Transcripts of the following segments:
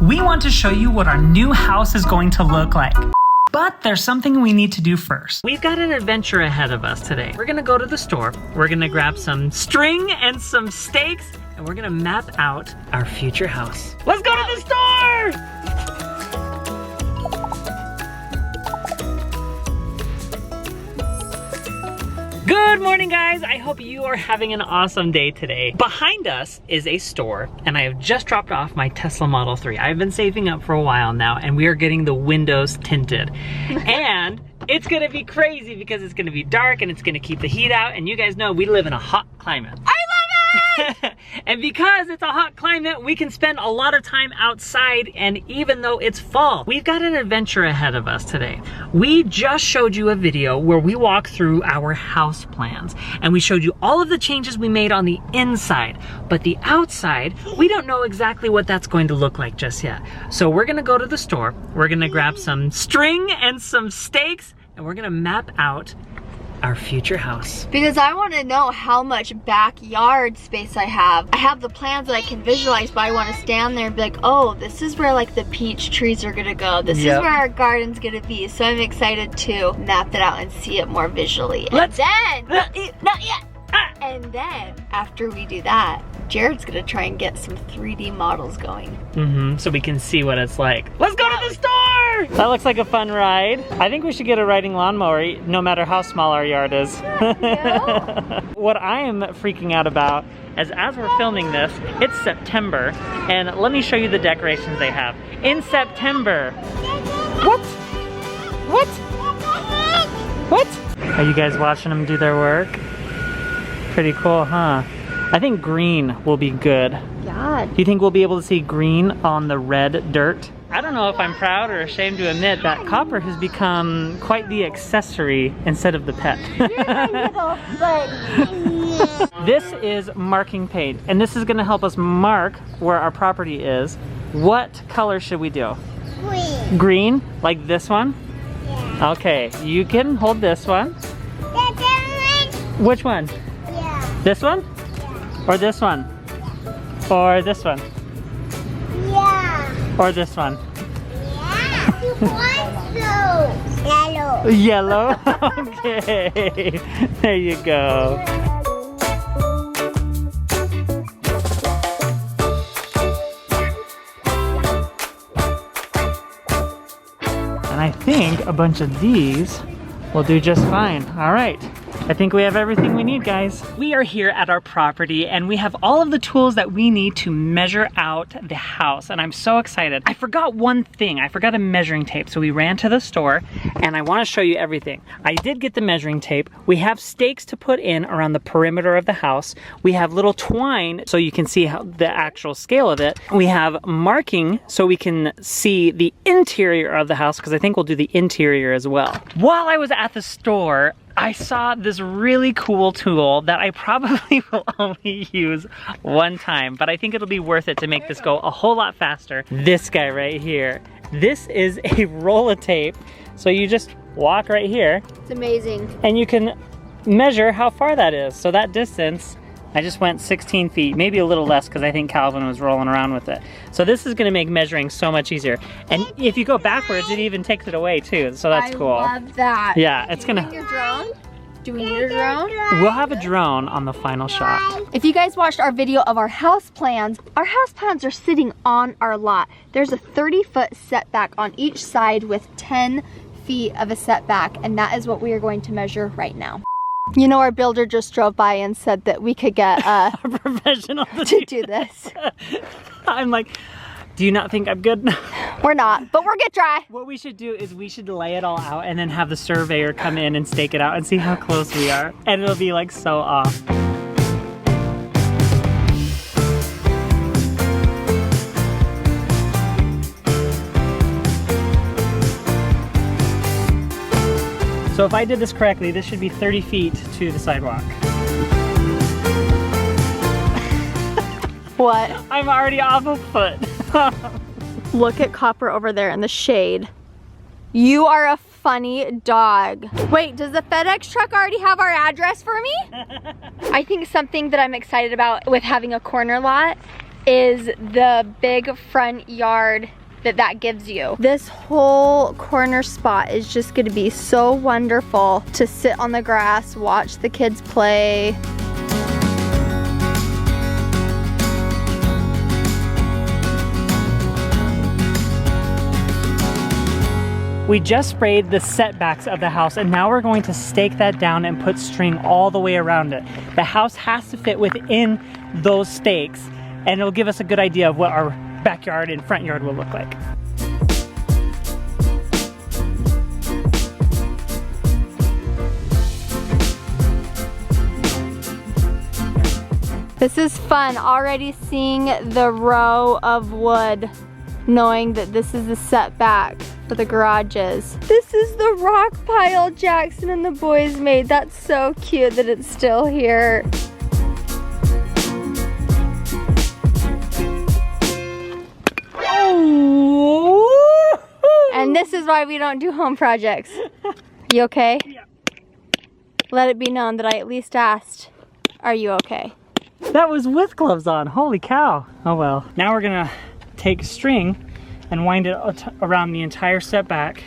we want to show you what our new house is going to look like. But there's something we need to do first. We've got an adventure ahead of us today. We're gonna go to the store, we're gonna grab some string and some stakes, and we're gonna map out our future house. Let's go to the store! Good morning, guys. I hope you are having an awesome day today. Behind us is a store, and I have just dropped off my Tesla Model 3. I've been saving up for a while now, and we are getting the windows tinted. And it's gonna be crazy because it's gonna be dark and it's gonna keep the heat out, and you guys know we live in a hot climate. I love it! And because it's a hot climate, we can spend a lot of time outside, and even though it's fall, we've got an adventure ahead of us today. We just showed you a video where we walk through our house plans, and we showed you all of the changes we made on the inside, but the outside, we don't know exactly what that's going to look like just yet. So we're gonna go to the store, we're gonna grab some string and some stakes, and we're gonna map out our future house. Because I want to know how much backyard space I have. I have the plans that I can visualize, but I want to stand there and be like, oh, this is where like the peach trees are gonna go. This is where our garden's gonna be. So I'm excited to map it out and see it more visually. Let's And then, not yet. And then after we do that, Jared's gonna try and get some 3D models going. So we can see what it's like. Let's go to the store! That looks like a fun ride. I think we should get a riding lawnmower no matter how small our yard is. What I am freaking out about is as we're filming this, it's September, and let me show you the decorations they have. In September. What? What? What? Are you guys watching them do their work? Pretty cool, huh? I think green will be good. Yeah. Do you think we'll be able to see green on the red dirt? I don't know if I'm proud or ashamed to admit that copper has become quite the accessory instead of the pet. This is marking paint, and this is gonna help us mark where our property is. What color should we do? Green. Green, like this one? Yeah. Okay, you can hold this one. Which one? Yeah. This one? Yeah. Or this one? Or this one? Yeah. Or this one? Yeah. You want so. Yellow. Yellow? Okay. There you go. And I think a bunch of these will do just fine. All right. I think we have everything we need, guys. We are here at our property, and we have all of the tools that we need to measure out the house, and I'm so excited. I forgot one thing. I forgot a measuring tape, so we ran to the store, and I want to show you everything. I did get the measuring tape. We have stakes to put in around the perimeter of the house. We have little twine so you can see how the actual scale of it. We have marking so we can see the interior of the house, because I think we'll do the interior as well. While I was at the store, I saw this really cool tool that I probably will only use one time, but I think it'll be worth it to make this go a whole lot faster. This guy right here. This is a roll of tape. So you just walk right here. It's amazing. And you can measure how far that is. So that distance, I just went 16 feet, maybe a little less because I think Calvin was rolling around with it. So this is gonna make measuring so much easier. And if you go backwards, it even takes it away too, so that's cool. I love that. Yeah, it's gonna... Your drone? Do we need a drone? We'll have a drone on the final shot. If you guys watched our video of our house plans are sitting on our lot. There's a 30-foot setback on each side with 10 feet of a setback, and that is what we are going to measure right now. You know, our builder just drove by and said that we could get a professional to do this. I'm like, do you not think I'm good? We're not, but we're gonna try. What we should do is we should lay it all out and then have the surveyor come in and stake it out and see how close we are. And it'll be like so off. So if I did this correctly, this should be 30 feet to the sidewalk. What? I'm already off a foot. Look at Copper over there in the shade. You are a funny dog. Wait, does the FedEx truck already have our address for me? I think something that I'm excited about with having a corner lot is the big front yard that gives you. This whole corner spot is just gonna be so wonderful to sit on the grass, watch the kids play. We just sprayed the setbacks of the house, and now we're going to stake that down and put string all the way around it. The house has to fit within those stakes, and it'll give us a good idea of what our backyard and front yard will look like. This is fun, already seeing the row of wood, knowing that this is the setback for the garages. This is the rock pile Jackson and the boys made. That's so cute that it's still here. And this is why we don't do home projects. You okay? Yeah. Let it be known that I at least asked, are you okay? That was with gloves on, holy cow. Oh well. Now we're gonna take string and wind it around the entire setback,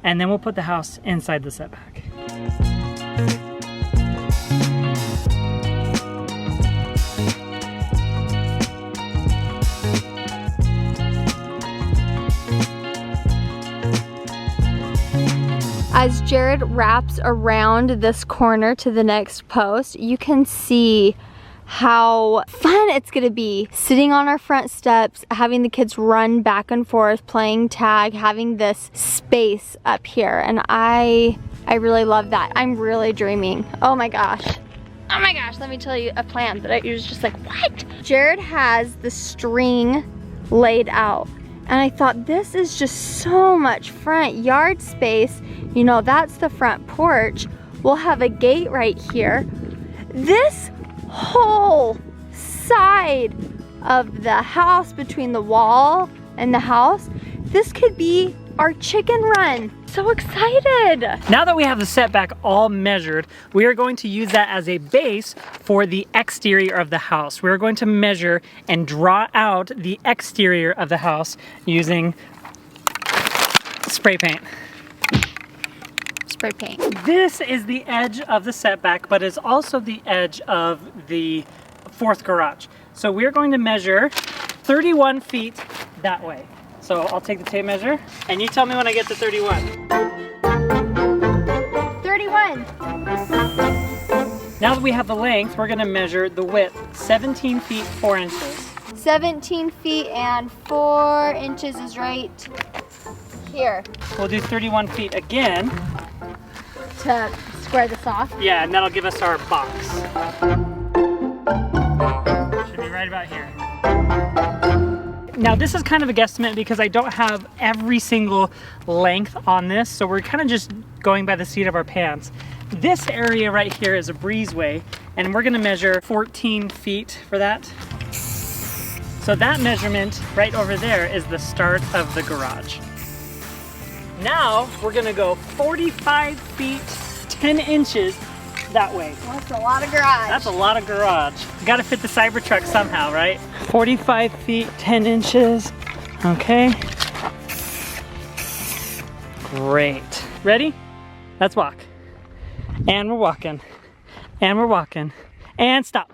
and then we'll put the house inside the setback. As Jared wraps around this corner to the next post, you can see how fun it's gonna be sitting on our front steps, having the kids run back and forth, playing tag, having this space up here. And I really love that. I'm really dreaming. Oh my gosh. Oh my gosh, let me tell you a plan that I was just like, what? Jared has the string laid out, and I thought this is just so much front yard space. You know, that's the front porch. We'll have a gate right here. This whole side of the house, between the wall and the house, this could be our chicken run. So excited. Now that we have the setback all measured, we are going to use that as a base for the exterior of the house. We're going to measure and draw out the exterior of the house using spray paint. Spray paint. This is the edge of the setback, but it's also the edge of the fourth garage. So we're going to measure 31 feet that way. So I'll take the tape measure, and you tell me when I get to 31. 31. Now that we have the length, we're gonna measure the width, 17 feet 4 inches. 17 feet and 4 inches is right here. We'll do 31 feet again. To square this off. Yeah, and that'll give us our box. Should be right about here. Now this is kind of a guesstimate because I don't have every single length on this, so we're kind of just going by the seat of our pants. This area right here is a breezeway, and we're gonna measure 14 feet for that. So that measurement right over there is the start of the garage. Now we're gonna go 45 feet 10 inches that way. That's a lot of garage. That's a lot of garage. You gotta fit the Cybertruck somehow, right? 45 feet 10 inches. Okay. Great. Ready? Let's walk. And we're walking. And we're walking. And stop.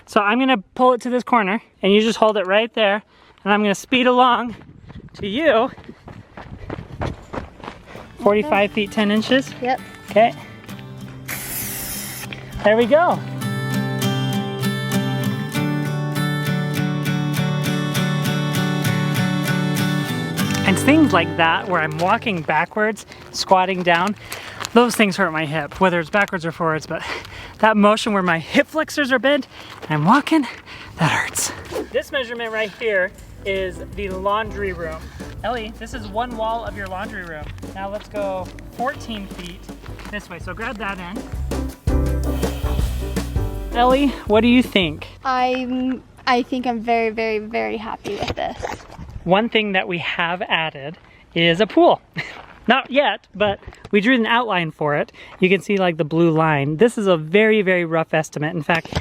So I'm gonna pull it to this corner, and you just hold it right there, and I'm gonna speed along to you. 45 feet 10 inches? Yep. Okay. There we go. And things like that, where I'm walking backwards, squatting down, those things hurt my hip, whether it's backwards or forwards, but that motion where my hip flexors are bent and I'm walking, that hurts. This measurement right here is the laundry room. Ellie, this is one wall of your laundry room. Now let's go 14 feet this way. So grab that end. Ellie, what do you think? I think I'm very, very, very happy with this. One thing that we have added is a pool. Not yet, but we drew an outline for it. You can see like the blue line. This is a very, very rough estimate. In fact,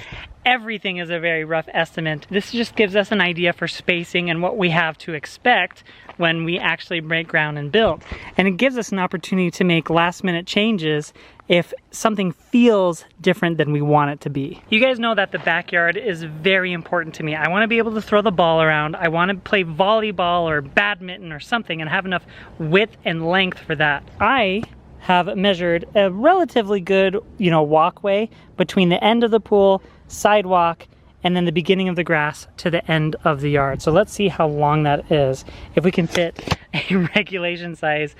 everything is a very rough estimate. This just gives us an idea for spacing and what we have to expect when we actually break ground and build. And it gives us an opportunity to make last minute changes if something feels different than we want it to be. You guys know that the backyard is very important to me. I want to be able to throw the ball around. I want to play volleyball or badminton or something and have enough width and length for that. I have measured a relatively good, walkway between the end of the pool, sidewalk, and then the beginning of the grass to the end of the yard. So let's see how long that is, if we can fit a regulation size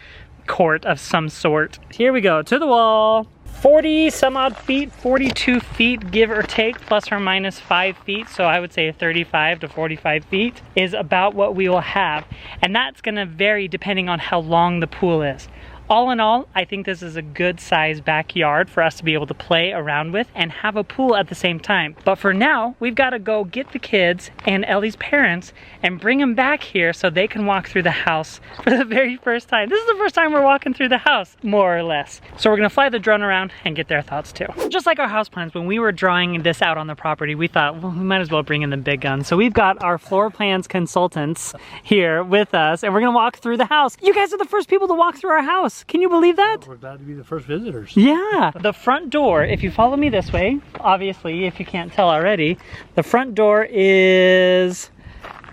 court of some sort. Here we go, to the wall. 40 some odd feet, 42 feet, give or take, plus or minus 5 feet. So I would say 35 to 45 feet is about what we will have. And that's gonna vary depending on how long the pool is. All in all, I think this is a good size backyard for us to be able to play around with and have a pool at the same time. But for now, we've got to go get the kids and Ellie's parents and bring them back here so they can walk through the house for the very first time. This is the first time we're walking through the house, more or less. So we're gonna fly the drone around and get their thoughts too. Just like our house plans, when we were drawing this out on the property, we thought, well, we might as well bring in the big guns. So we've got our floor plans consultants here with us and we're gonna walk through the house. You guys are the first people to walk through our house. Can you believe that? We're glad to be the first visitors. Yeah. The front door, if you follow me this way, obviously, if you can't tell already, the front door is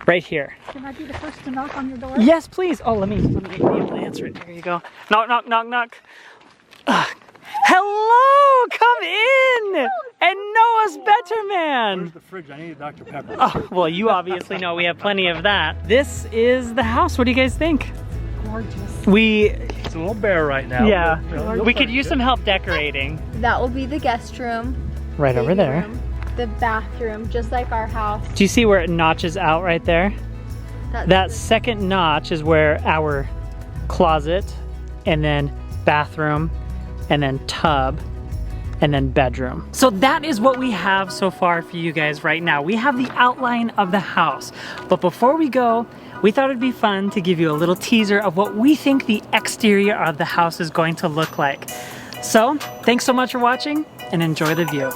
right here. Can I be the first to knock on your door? Yes, please. Oh, let me be able to answer it. Here you go. Knock, knock, knock, knock. Hello, come in and know us better, man. Where's the fridge? I need a Dr. Pepper. Oh, well, you obviously know we have plenty of that. This is the house. What do you guys think? Gorgeous. It's a little bare right now. Yeah, but, we could use some help decorating. That will be the guest room. Right over baby there. room, the bathroom, just like our house. Do you see where it notches out right there? That's That the- second notch is where our closet, and then bathroom, and then tub, and then bedroom. So that is what we have so far for you guys right now. We have the outline of the house. But before we go, we thought it'd be fun to give you a little teaser of what we think the exterior of the house is going to look like. So, thanks so much for watching and enjoy the view.